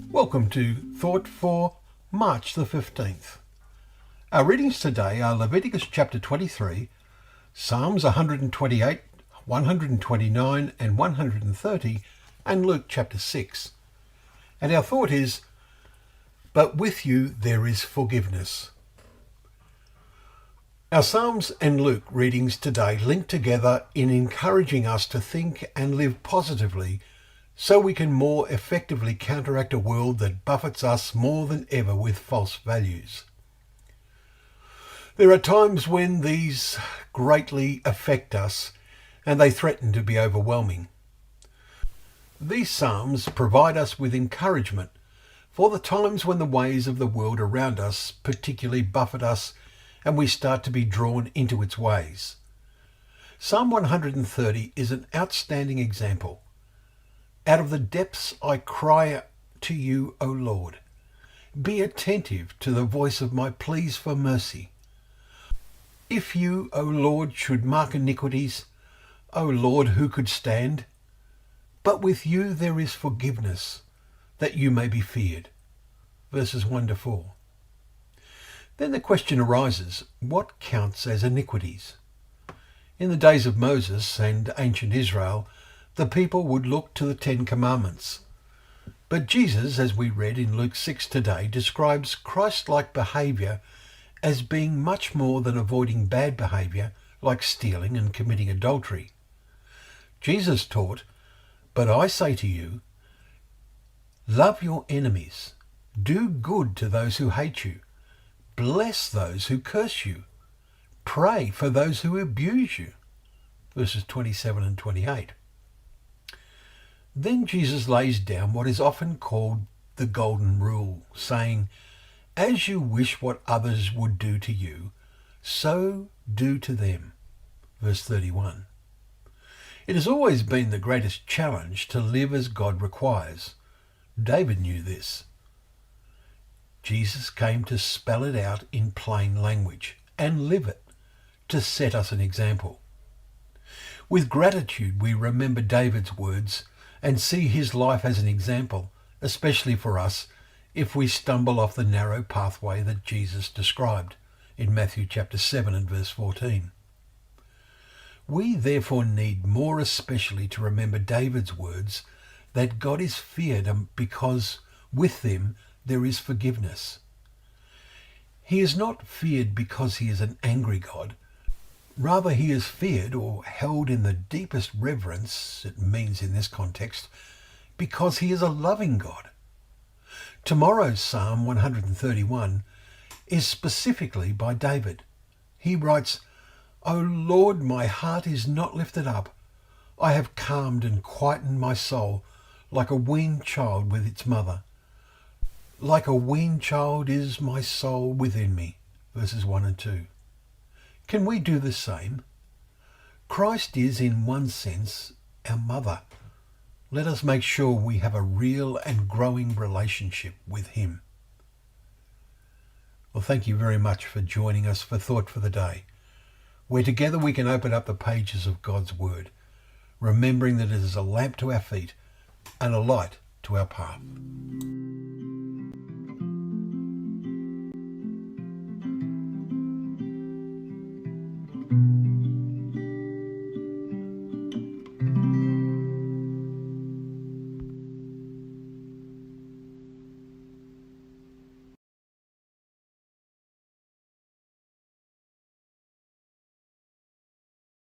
Welcome to Thought for March the 15th. Our readings today are Leviticus chapter 23, Psalms 128, 129 and 130, and Luke chapter 6. And our thought is, but with you there is forgiveness. Our Psalms and Luke readings today link together in encouraging us to think and live positively so we can more effectively counteract a world that buffets us more than ever with false values. There are times when these greatly affect us and they threaten to be overwhelming. These Psalms provide us with encouragement for the times when the ways of the world around us particularly buffet us and we start to be drawn into its ways. Psalm 130 is an outstanding example. Out of the depths I cry to you, O Lord. Be attentive to the voice of my pleas for mercy. If you, O Lord, should mark iniquities, O Lord, who could stand? But with you there is forgiveness, that you may be feared. Verses 1 to 4. Then the question arises, what counts as iniquities? In the days of Moses and ancient Israel, the people would look to the Ten Commandments. But Jesus, as we read in Luke 6 today, describes Christ-like behaviour as being much more than avoiding bad behaviour like stealing and committing adultery. Jesus taught, but I say to you, love your enemies, do good to those who hate you, bless those who curse you, pray for those who abuse you. Verses 27 and 28. Then Jesus lays down what is often called the golden rule, saying, as you wish what others would do to you, so do to them. Verse 31. It has always been the greatest challenge to live as God requires. David knew this. Jesus came to spell it out in plain language and live it, to set us an example. With gratitude we remember David's words and see his life as an example, especially for us if we stumble off the narrow pathway that Jesus described in Matthew chapter 7 and verse 14. We therefore need more especially to remember David's words that God is feared because with them there is forgiveness. He is not feared because he is an angry God. Rather, he is feared or held in the deepest reverence, it means in this context, because he is a loving God. Tomorrow's Psalm 131 is specifically by David. He writes, O Lord, my heart is not lifted up. I have calmed and quietened my soul like a weaned child with its mother. Like a weaned child is my soul within me. Verses 1 and 2. Can we do the same? Christ is, in one sense, our mother. Let us make sure we have a real and growing relationship with him. Well, thank you very much for joining us for Thought for the Day, where together we can open up the pages of God's Word, remembering that it is a lamp to our feet and a light to our path.